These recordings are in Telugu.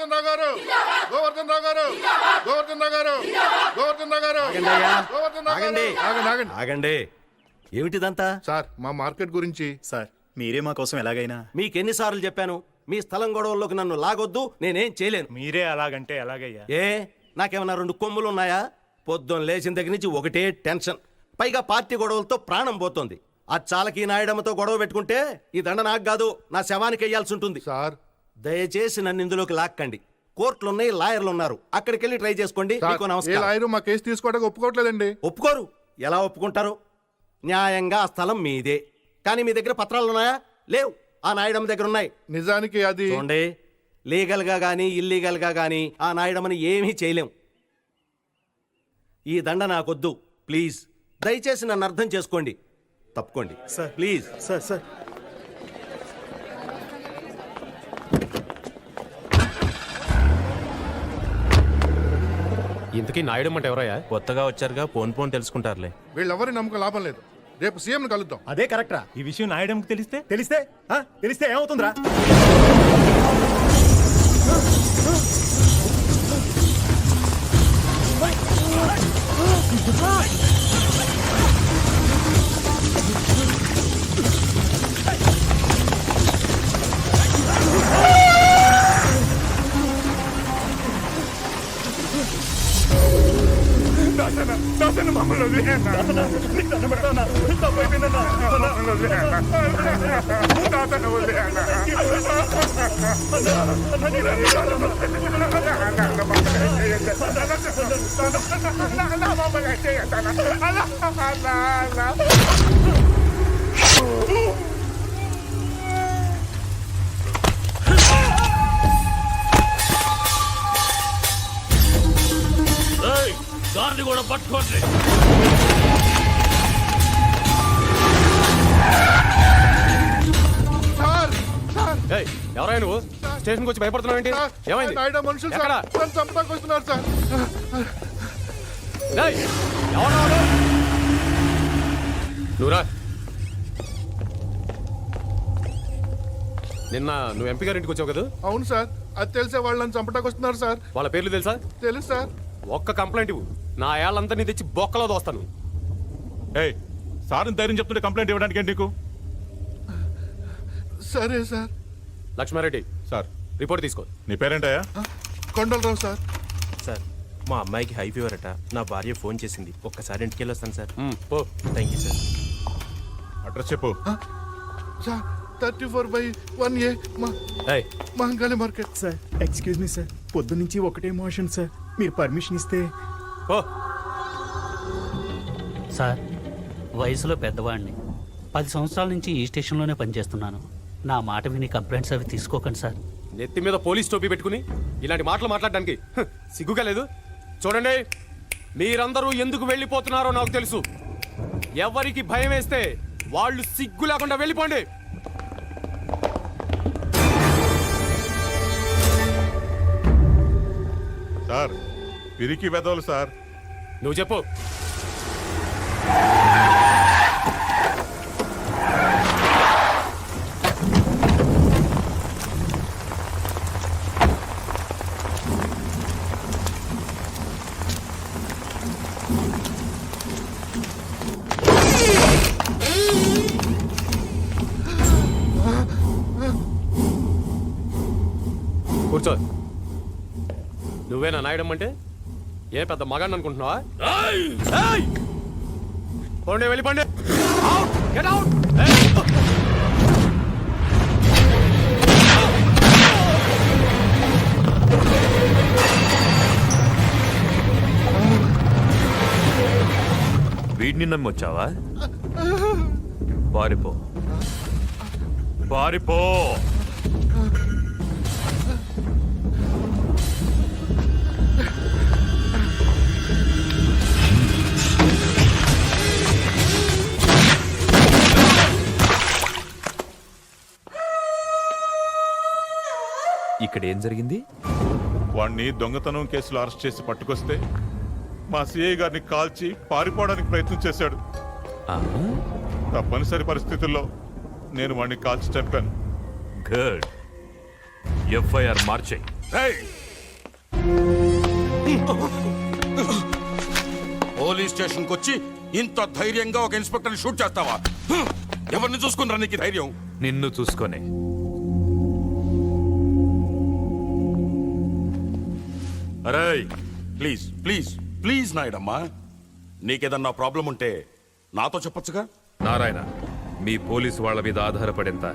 గోవర్ధన్ రావు గారు, గోవర్ధన్ రావు గారు, గోవర్ధన్ రావు గారు, గోవర్ధన్ రావు గారు, గోవర్ధన్ రావు గారు. ఆగండి. ఆగండి. ఏమిటిదంతా? సార్ మా మార్కెట్ గురించి. సార్ మీరే మా కోసం ఎలాగైనా. మీకెన్నిసార్లు చెప్పాను మీ స్థలం గొడవల్లోకి నన్ను లాగొద్దు, నేనేం చేయలేను. మీరే అలాగంటే ఎలాగయ్యా? ఏ నాకేమన్నా 2 కొమ్ములు ఉన్నాయా? పొద్దున్న లేచిన దగ్గర నుంచి ఒకటే టెన్షన్, పైగా పార్టీ గొడవలతో ప్రాణం పోతోంది. ఆ చాలకి నాయడమ్మతో గొడవ పెట్టుకుంటే ఈ దండ నాకు కాదు, నా శవానికి వేయాల్సి ఉంటుంది. సార్ దయచేసి నన్ను ఇందులోకి లాక్కండి. కోర్టులున్నాయి, లాయర్లు ఉన్నారు, అక్కడికి వెళ్ళి ట్రై చేసుకోండి. మీకు ఏ నమస్కారం. లాయరు మా కేసు తీసుకోవడానికి ఒప్పుకోవట్లేదండి. ఒప్పుకోరు? ఎలా ఒప్పుకుంటారు? న్యాయంగా ఆ స్థలం మీదే, కానీ మీ దగ్గర పత్రాలు ఉన్నాయా? లేవు. ఆ నాయుడమ్మ దగ్గర ఉన్నాయి. నిజానికి అది చూడండి, లీగల్ గా గానీ ఇల్లీగల్ గా గానీ ఆ నాయుడమ్మని ఏమీ చేయలేం. ఈ దండ నాకొద్దు, ప్లీజ్. దయచేసి నన్ను అర్థం చేసుకోండి. తప్పుకోండి సార్. ప్లీజ్. సార్ ఇంతకీ నాయుడు అంటే ఎవరయ్యా? కొత్తగా వచ్చారుగా, పోన్ తెలుసుకుంటారులే. వీళ్ళెవరి నమ్మకం లాభం లేదు. రేపు సీఎం కలుద్దాం. అదే కరెక్టరా? ఈ విషయం నాయడంకి తెలిస్తే ఏమవుతుందిరా? దాన్ని కూడా పట్టుకోండి. ఎవరైనా నువ్వు స్టేషన్కి వచ్చి భయపడుతున్నావు ఏంటి? ఏమైంది? నాయుడు మనుషులు సార్ నన్ను చంపడానికి వస్తున్నారు సార్. నువ్వురా. నిన్న నువ్వు ఎంపీ గారి ఇంటికి వచ్చావు కదా? అవును సార్, అది తెలిసే వాళ్ళు నన్ను చంపడానికి వస్తున్నారు సార్. వాళ్ళ పేర్లు తెలుసా? తెలుసు సార్. ఒక్క కంప్లైంట్ ఇవ్వు, నా ఏళ్ళందరినీ తెచ్చి బొక్కలో దోస్తాను. సార్ని ధైర్యం చెప్తుంటే కంప్లైంట్ ఇవ్వడానికి ఏంటి నీకు? సరే సార్. లక్ష్మారెడ్డి సార్ రిపోర్ట్ తీసుకో. నీ పేరేంటయ్యా? కొండలరావు సార్. సార్ మా అమ్మాయికి హై ఫీవర్ అట, నా భార్య ఫోన్ చేసింది, ఒక్కసారి ఇంటికి వెళ్ళొస్తాను సార్. పో. Thank you sir. అడ్రస్ చెప్పు. Sir 34/1A Mahankali market. Sir excuse me sir, పొద్దు నుంచి ఒకటే మోషన్ సార్, మీరు పర్మిషన్ ఇస్తే. పో. సార్ వయసులో పెద్దవాడిని, 10 సంవత్సరాల నుంచి ఈ స్టేషన్లోనే పనిచేస్తున్నాను. నా మాట విని కంప్లైంట్స్ అవి తీసుకోకండి సార్. నెత్తి మీద పోలీస్ టోపీ పెట్టుకుని ఇలాంటి మాటలు మాట్లాడడానికి సిగ్గుగా లేదు? చూడండి, మీరందరూ ఎందుకు వెళ్ళిపోతున్నారో నాకు తెలుసు. ఎవరికి భయం వేస్తే వాళ్ళు సిగ్గు లేకుండా వెళ్ళిపోండి. సార్ పిరికి వెదవులు సార్. నువ్వు చెప్పు. కూర్చో. నువ్వేనా నాయడం అంటే? ఏ పెద్ద మగాన్ని అనుకుంటున్నావా? పోండి, వెళ్ళిపోండి. Get out. వీడిని నమ్మొచ్చావా? పారిపో, పారిపో. ఇక్కడ ఏం జరిగింది? వాణ్ణి దొంగతనం కేసులో అరెస్ట్ చేసి పట్టుకొస్తే మా సిఐ గారిని కాల్చి పారిపోవడానికి ప్రయత్నం చేశాడు. తప్పనిసరి పరిస్థితుల్లో నేను వాణ్ణి కాల్చి చంపాను. గుడ్. ఎఫ్ఐఆర్ మార్చేయి. పోలీస్ స్టేషన్కి వచ్చి ఇంత ధైర్యంగా ఒక ఇన్స్పెక్టర్ని షూట్ చేస్తావా? ఎవరిని చూసుకుని నీకు ధైర్యం? నిన్ను చూసుకొని. అరే ప్లీజ్ ప్లీజ్ ప్లీజ్ నాయుడమ్మా, నీకేదన్నా ప్రాబ్లం ఉంటే నాతో చెప్పొచ్చుగా. నారాయణ, మీ పోలీసు వాళ్ళ మీద ఆధారపడేంత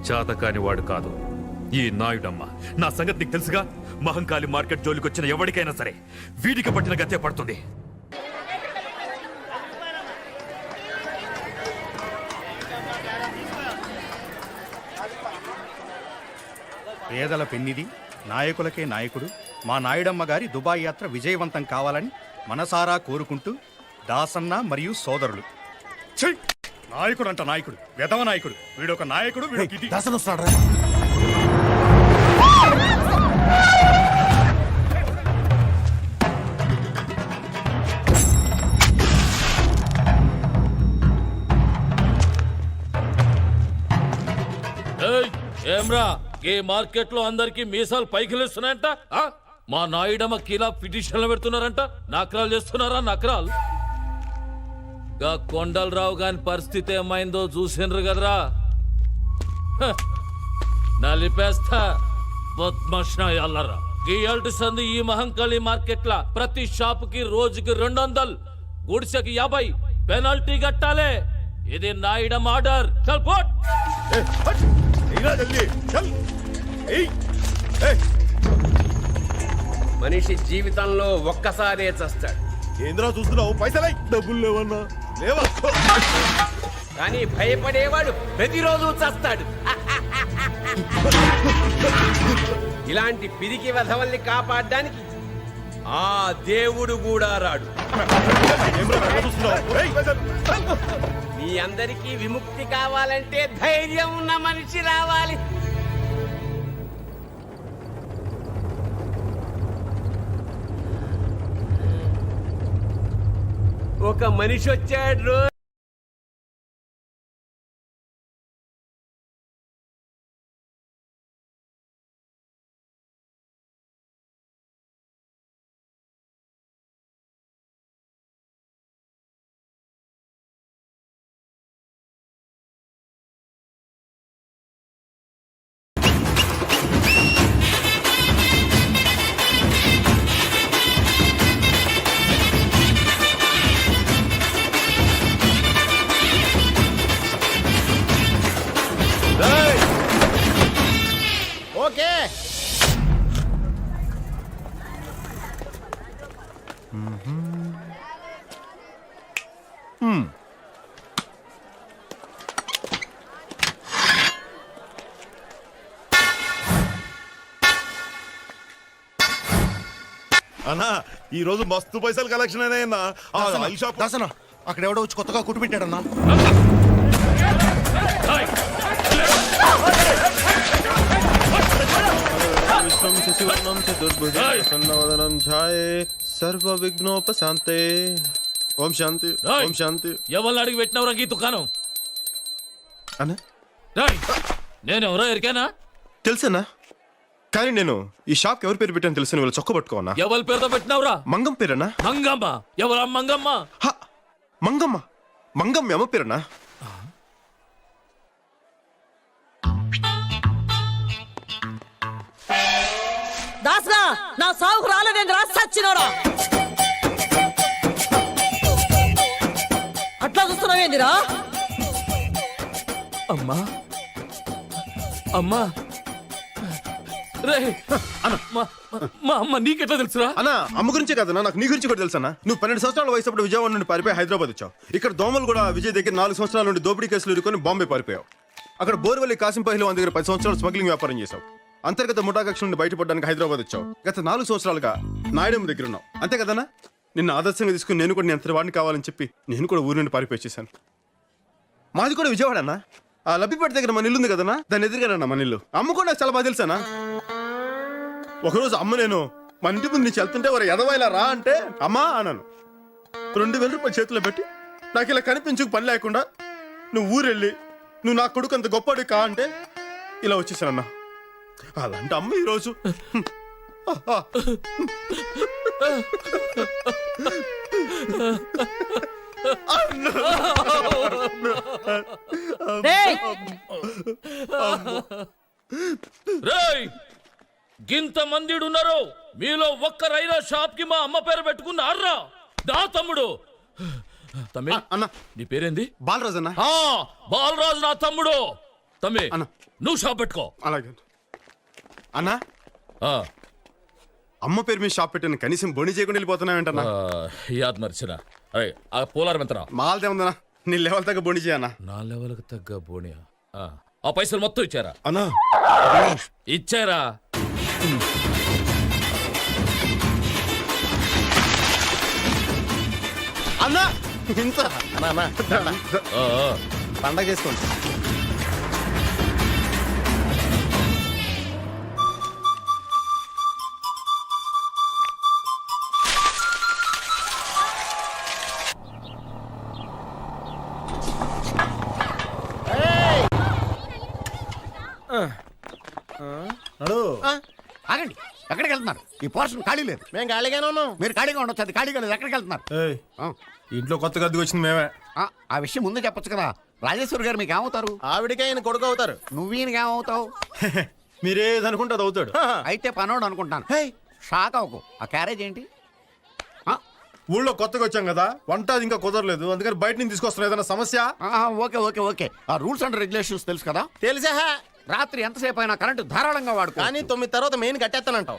చాతకాని వాడు కాదు ఈ నాయుడమ్మ. నా సంగతి నీకు తెలుసుగా. మహంకాళి మార్కెట్ జోలికి వచ్చిన ఎవరికైనా సరే వీడికి పట్టిన గతే పడుతుంది. పేదల పెన్నిది, నాయకులకే నాయకుడు మా నాయుడమ్మ గారి దుబాయ్ యాత్ర విజయవంతం కావాలని మనసారా కోరుకుంటూ దాసన్న మరియు సోదరులు. నాయకుడు అంట నాయకుడు, వెధవ నాయకుడు. వీడొక నాయకుడు, వీడొక ఇది. ఏమ్రా, ఈ మార్కెట్ లో అందరికి మీసాలు పైకి లేస్తున్నాయంట. మా నాయుడమ్మ కిలా పిటిషన్లు పెడుతున్నారంట. నకరాలు చేస్తున్నారా? నకరాలు. గా కొండలరావు గాని పరిస్థితి ఏమైందో చూసిండ్రు కదరా. నలిపేస్తా బద్మష్నాయాలరా. గీయాల్టి సంది ఈ మహంకాళి మార్కెట్ లా ప్రతి షాపుకి రోజుకి 200, గుడిసెకి 50 పెనాల్టీ కట్టాలే. ఇది నాయుడమ్మ ఆర్డర్. చల్ పోట్. మనిషి జీవితంలో ఒక్కసారే చస్తాడు. ఏంద్రా చూస్తున్నావు? పైసలై డబ్బులు లేవన్నా లేవా? కానీ భయపడేవాడు ప్రతిరోజు చస్తాడు. ఇలాంటి పిరికి వెధవల్ని కాపాడడానికి ఆ దేవుడు కూడా రాడు. మీ అందరికీ విముక్తి కావాలంటే ధైర్యం ఉన్న మనిషి రావాలి. ఒక మనిషి వచ్చాడు. ఓకే. అన్నా ఈ రోజు మస్తు పైసలు కలెక్షన్ అయినా. దాసన అక్కడ ఎవడో వచ్చి కొత్తగా కుట్టు పెట్టాడన్నా. సర్వ విఘ్నోపశాంతే. ఓం శాంతి, ఓం శాంతి. ఎవరిని అడిగి పెట్టినవరా ఈ దుకాణం? అన్నా నేనెవరో ఎరికేనా? తెలుసన్నా, కానీ నేను ఈ షాప్ ఎవరి పేరు పెట్టాను తెలుసు. వీళ్ళు చొక్క పట్టుకోనా? ఎవరి పేరుతో పెట్టినవరా? మంగం పేరన్నా. మంగమ్మ? ఎవరా మంగమ్మ? మంగమ్మ. మంగమ్మ అమ్మ పేరన్నా. దాసనా, నా సాగుకు రాలేదేంద్రా సచ్చినోడా. అట్లా చూస్తున్నావేందిరా? అమ్మా అమ్మా రే మా అమ్మ నీకెట్లా తెలుసురా? అన్నా అమ్మ గురించే కదన్నా, నాకు నీ గురించి కూడా తెలుసన్నా. నువ్వు 12 సంవత్సరాల వయసు అప్పుడు విజయవాడ నుండి పారిపోయి హైదరాబాద్ వచ్చావు. ఇక్కడ దోమలు కూడా విజయ్ దగ్గర 4 సంవత్సరాల నుండి దోపిడీ కేసులు ఇరుకొని బాంబే పారిపోయావు. అక్కడ బోర్వెల్లి కాసిం పహల్వాన్ దగ్గర 10 సంవత్సరాలు స్మగ్లింగ్ వ్యాపారం చేశావు. అంతర్గత ముఠాకక్ష నుండి బయటపడడానికి హైదరాబాద్ వచ్చావు. గత 4 సంవత్సరాలుగా నాయుడమ్మ దగ్గర ఉన్నావు. అంతే కదన్నా? నిన్న ఆదర్శంగా తీసుకుని నేను కూడా నీ అంతటి వాడిని కావాలని చెప్పి నేను కూడా ఊరి నుండి పారిపోయేసాను. మాది కూడా విజయవాడ అన్న. ఆ లబ్బిపేట దగ్గర మన ఇల్లు ఉంది కదన్నా, దాన్ని ఎదురుగానన్నా మన ఇల్లు. అమ్మ కూడా నాకు చాలా బాగా తెలుసానా. ఒకరోజు అమ్మ నేను మన ఇంటి ముందు నుంచి వెళ్తుంటే ఒక ఎదవైలా రా అంటే అమ్మా అన్నాను. 2000 రూపాయలు చేతిలో పెట్టి నాకు ఇలా కనిపించుకు పని లేకుండా నువ్వు ఊరెళ్ళి నువ్వు నా కొడుకు అంత గొప్పడు కా అంటే ఇలా వచ్చేసానన్నా. అలాంటి అమ్మ ఈరోజు రేయ్, రేయ్ గింత మంది ఉన్నారు, మీలో ఒక్కరైనా షాప్ కి మా అమ్మ పేరు పెట్టుకున్నారా? దా తమ్ముడు. తమ్మి అన్న నీ పేరేంది? బాలరాజు అన్న. ఆ, బాలరాజు నా తమ్ముడు. తమ్మి అన్న. నువ్వు షాప్ పెట్టుకో. అలాగే అన్న. ఆ, అమ్మ పేరు మీద షాప్ పెట్టాను, కనీసం బొని చేయకుండా వెళ్ళిపోతున్నావేంటన్నా? యాద్ మర్చిన. అరే ఆ పోలారం ఎంతనా? మాలదే ఉందన్నా, నీ లెవెల్ తగ్గ బొని చేయన్నా. నా లెవెల్కి తగ్గ బోనియా? ఆ పైసలు మొత్తం ఇచ్చారా? అన్నా ఇచ్చారా? అన్నా ఇంత ఆ, ఆ. పండగ చేసుకోండి. ఆగండి, ఎక్కడికి వెళ్తున్నారు? ఈ పోర్షన్ ఖాళీ లేదు. మేము ఖాళీగానే ఉన్నాం. మీరు ఖాళీగా ఉండొచ్చు, అది ఖాళీగా లేదు. ఎక్కడికి వెళ్తున్నారు? ఆ, ఇంట్లో కొత్తగా అద్దెకి వచ్చింది మేమే. ఆ విషయం ముందే చెప్పొచ్చు కదా. రాజేశ్వరి గారు మీకు ఏమవుతారు? ఆవిడకే ఆయన కొడుకు అవుతారు. నువ్వు ఈయనకి ఏమవుతావు? మీరేదనుకుంటే అది అవుతాడు. అయితే పనోడు అనుకుంటాను. షాక్ అవ్వకు. ఆ క్యారేజ్ ఏంటి? ఊళ్ళో కొత్తగా వచ్చాం కదా, వంట అది ఇంకా కుదరలేదు, అందుకని బయట నుంచి తీసుకొస్తున్నాం. ఏదైనా సమస్య? Okay okay okay. ఆ రూల్స్ అండ్ రెగ్యులేషన్స్ తెలుసు కదా. తెలిసా? రాత్రి ఎంతసేపు అయినా కరెంటు ధారాళంగా వాడుకో. కానీ 9 తర్వాత మెయిన్ కట్టేస్తానంటావు.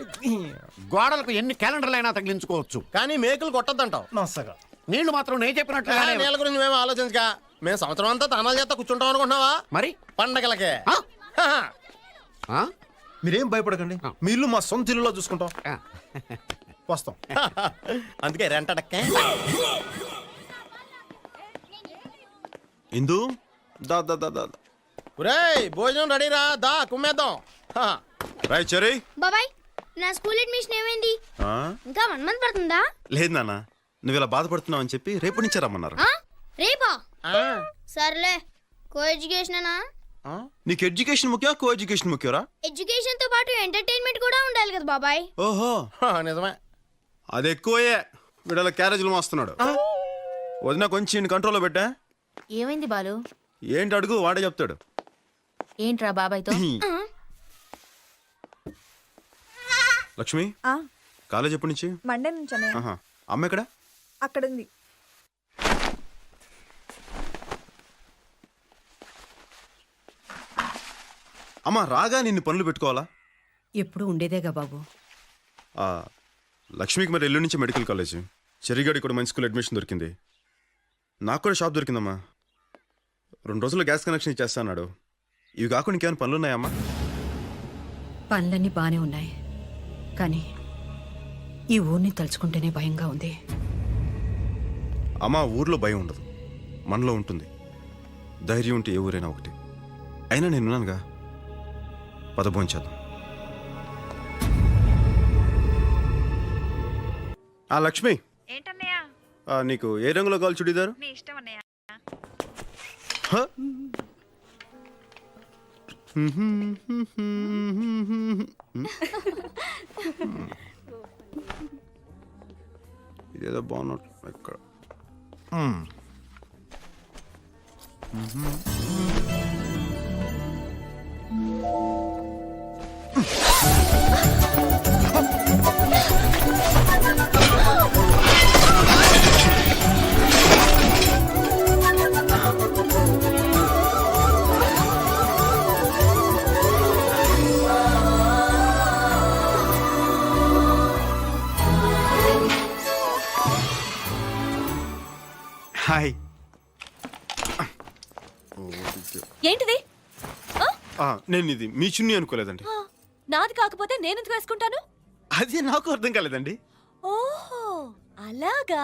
గోడలకు ఎన్ని క్యాలెండర్లైనా తగిలించుకోవచ్చు. కానీ మేకులు కొట్టద్దంటావు. నీళ్లు మాత్రం నేను చెప్పినట్లుగానే. నేల గురించి మేము ఆలోచించగా మేము సంవత్సరం అంతా తనాలు చేస్తా కూర్చుంటాం అనుకుంటున్నావా? మరి పండగలకే. మీరేం భయపడకండి, మీ ఇల్లు మా సొంత ఇల్లులో చూసుకుంటాం. వస్తాం. అందుకే రెంట్ అడక్కే. ఇందు దా దా దా దా. ఒరేయ్ భోజనం రెడీరా, దా కుమ్మేద్దాం. రాయ్ చెరీ. బాబాయ్ నా స్కూల్ అడ్మిషన్ ఏమైంది? ఇంకా 1 మంత్ పడుతుందా? లేదు నాన్న, నువ్వు ఇలా బాధపడుతున్నావు అని చెప్పి రేపు నుంచి రమ్మన్నారు. రేపా? సర్లే. కో ఎడ్యుకేషనేనా? నీకు ఎడ్యుకేషన్ ముఖ్యం, కో ఎడ్యుకేషన్ ముఖ్యరా? ఎడ్యుకేషన్ తో పాటు ఎంటర్టైన్మెంట్ కూడా ఉండాలి కదా బాబాయ్. ఓహో నిజమే, అది ఎక్కువే. వీడల క్యారేజీలు మోస్తున్నాడు. వదిన కొంచెం కంట్రోల్లో పెట్టా. ఏమైంది బాలు? ఏంటి అడుగు, వాడే చెప్తాడు. ఏంట్రా బాబాయ్తో? లక్ష్మి కాలేజ్ ఎప్పటి నుంచి? మండే నుంచి. అమ్మ ఎక్కడ? అక్కడ ఉంది. అమ్మ రాగా నిన్ను పనులు పెట్టుకోవాలా? ఎప్పుడు ఉండేదేగా బాబు. లక్ష్మికి మరి ఎల్లుండి నుంచి మెడికల్ కాలేజ్, చెరిగాడి కూడా మంచి స్కూల్ అడ్మిషన్ దొరికింది. నాకు కూడా షాప్ దొరికిందమ్మా. 2 రోజుల్లో గ్యాస్ కనెక్షన్ ఇచ్చేస్తా అన్నాడు. ఇవి కాకుండా ఇంకేమైనా పనులు ఉన్నాయమ్మా? పనులన్నీ బానే ఉన్నాయి, కానీ ఈ ఊరిని తలుచుకుంటేనే భయంగా ఉంది. అమ్మా ఊర్లో భయం ఉండదు, మనలో ఉంటుంది. ధైర్యం ఉంటే ఏ ఊరైనా ఒకటి. అయినా నేనున్నానుగా, పదభోంచేద్దాం. లక్ష్మి ఏంటన్నయ్య? నీకు ఏ రంగులో కావాలి చుడీదారు? నీ ఇష్టం అన్నయ్య. ఇదేదో బాగున్నట్టు ఎక్కడ. హాయ్. ఏంటిది? నేను ఇది మీ చున్నీ అనుకోలేదండి. నాది కాకపోతే నేను ఎందుకు వేసుకుంటాను? అది నాకు అర్థం కాలేదండి. ఓహో అలాగా.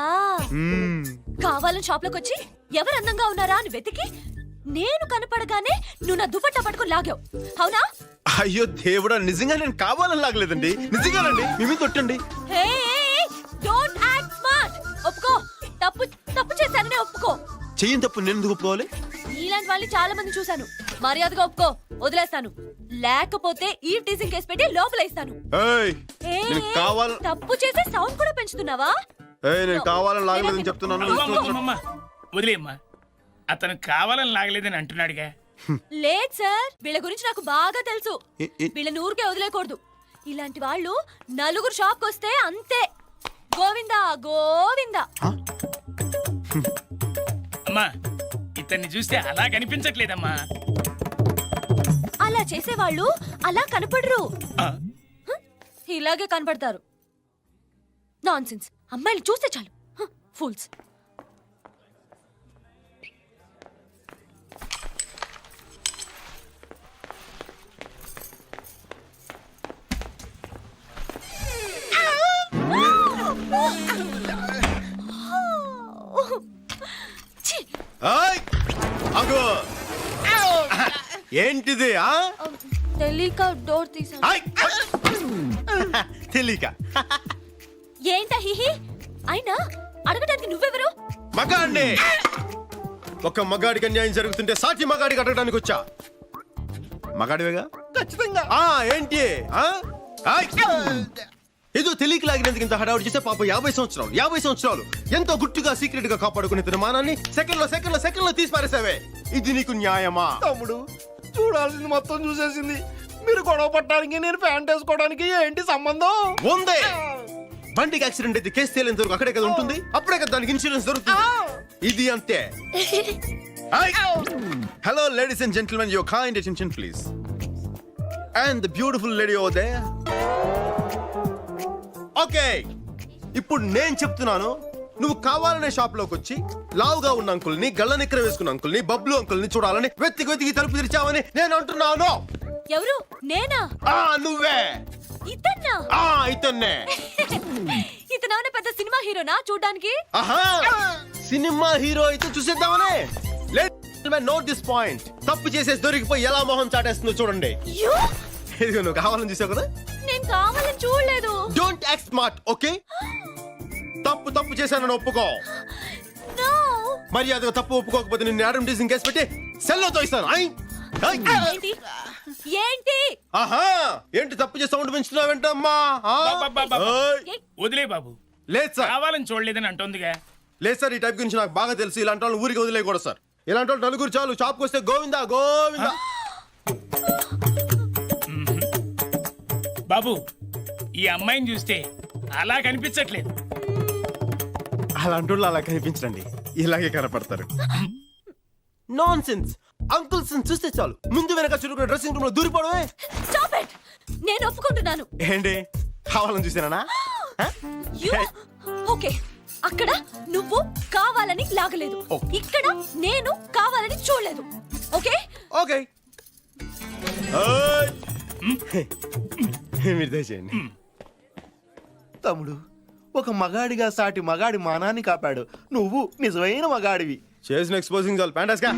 కావాలని షాప్ లోకి వచ్చి ఎవరు అందంగా ఉన్నారా అని వెతికి నేను కనపడగానే నువ్వు నా దుపట్టా పట్టుకుని లాగావు, అవునా? అయ్యో దేవుడా, నిజంగా నేను కావాలని లాగలేదండి, నిజంగానండి. మీ మీద కొట్టండి. Don't act smart. ఒప్పుకో, తప్పు తప్పు చేశాననే ఒప్పుకో. చెయ్యని తప్పు నేను ఎందుకు ఒప్పుకోవాలి? నీలాంటి వాళ్ళని చాలా మంది చూశాను. మర్యాదగా ఒప్పుకో, వదిలేస్తాను. లేకపోతే ఈ టీజింగ్ కేసు పెట్టి లోపలేస్తాను. ఏయ్ ఏయ్, నేను కావాల తప్పు చేసి సౌండ్ కూడా పెంచుతున్నావా? ఏయ్ నేను కావాలని లాగలేదని చెప్తున్నాను. వదిలేమ్మా, అతను కావాలని లాగలేదని అంటున్నాడుగా. లేదు సార్, వీళ్ళ గురించి నాకు బాగా తెలుసు. వీళ్ళని ఊరికే వదిలేకూడదు. ఇలాంటి వాళ్ళు నలుగురు షాప్కి వస్తే అంతే, గోవిందా గోవిందా. అమ్మా, ఇతన్ని చూస్తే అలా కనిపించట్లేదమ్మా. అలా చేసేవాళ్ళు అలా కనపడరు, ఇలాగే కనపడతారు. నాన్సెన్స్. అమ్మాయిలు చూస్తే చాలు ఫూల్స్. ఏయ్ ఆగు. ఏంటిది ఆ తెలియక డోర్ తీసాను. ఆయ్. తెలియక ఏంటా హిహి? అయినా అడగడానికి నువ్వెవరు? మగాడిని. ఒక మగాడికి అన్యాయం జరుగుతుంటే సాటి మగాడికి అడగడానికి వచ్చా. మగాడివేగా? ఖచ్చితంగా. ఏంటి ఆ? ఆయ్. ఏదో తెలియక లాగినందుకు ఇంత హడావుడి చేస్తే పాప 50 సంవత్సరాలు ఎంతో గుట్టుగా సీక్రెట్ గా కాపాడుకునే తన మానాన్ని సెకండ్ లో తీసి పారేసావే. ఇది నీకు న్యాయమా? తమ్ముడు, చూడాల్సింది మొత్తం చూసేసింది. మీరు గొడవ పట్టడానికి, నేను ప్యాంట్ వేసుకోవడానికి ఏంటి సంబంధం? ఉందే. బండికి యాక్సిడెంట్ అయితే కేసు తేలేంత వరకు అక్కడే కదా ఉంటుంది. అప్పుడే కదా దానికి ఇన్సూరెన్స్ దొరుకుతుంది. ఇది అంతే. Hello ladies and gentlemen, your kind attention please. And the beautiful lady over there. Okay, ఇప్పుడు నేను చెప్తున్నాను. నువ్వు కావాలనే షాప్ లోకి వచ్చి లావుగా ఉన్న అంకుల్ని, గళ్ళ నిక్కర వేసుకున్న అంకుల్ని, బబ్లు అంకుల్ని చూడాలని వెతికి తలుపు తెరిచావని నేను అంటున్నాను. ఎవరు? నేనా? నువ్వే. ఇతన్నా? ఇతన్నే. ఇతను పెద్ద సినిమా హీరోనా చూడ్డానికి? సినిమా హీరో అయితే చూసేద్దామనే. Note this point. తప్పు చేసేసి దొరికిపోయి ఎలా మొహం చాటేస్తుందో చూడండి. ఇదిగో నువ్వు కావాలని చూసావు కదా. నేను కావాలని చూడలేదు. Don't act smart, okay? తప్పు చేశానని ఒప్పుకో. నో. మర్యాదగా తప్పు ఒప్పుకోకపోతే నిన్ను యాడమ్ టీజింగ్ కేసు పెట్టి సెల్లో తోయిస్తాను. ఏంటి? ఏంటి? ఏంటి తప్పు చేసి సౌండ్ పెంచుతున్నావేంటమ్మా? వదిలే బాబు. లేదు సార్, కావాలని చూడలేదని అంటోందిగా. లేదు సార్, ఈ టైప్ గురించి నాకు బాగా తెలుసు. ఇలాంటి వాళ్ళు ఊరికి వదిలేయకూడదు సార్. ఇలాంటి వాళ్ళు నలుగురు చాలు. షాప్కి వస్తే గోవిందా గోవిందా. బాబు, ఈ అమ్మాయిని చూస్తే అలా కనిపించట్లేదు. అలాంటి వాళ్ళు అలా కనిపించండి, ఇలాగే కనపడతారు. Non sense. అంకుల్స్ చూస్తే చాలు ముందు వెనక చురుకున్న డ్రెస్సింగ్ రూమ్ లో దూరిపోవడమే. Stop it. నేను ఒప్పుకుంటున్నాను. ఏంటి కావాలని చూసానా? ఓకే, అక్కడ నువ్వు కావాలని లాగలేదు, ఇక్కడ నేను కావాలని చూడలేదు. Okay okay. మీరు దయచేయండి. తమ్ముడు, ఒక మగాడిగా సాటి మగాడి మానాన్ని కాపాడు. నువ్వు నిజమైన మగాడివి. చేసిన ఎక్స్పోజింగ్ చాలు. ప్యాంటాస్గా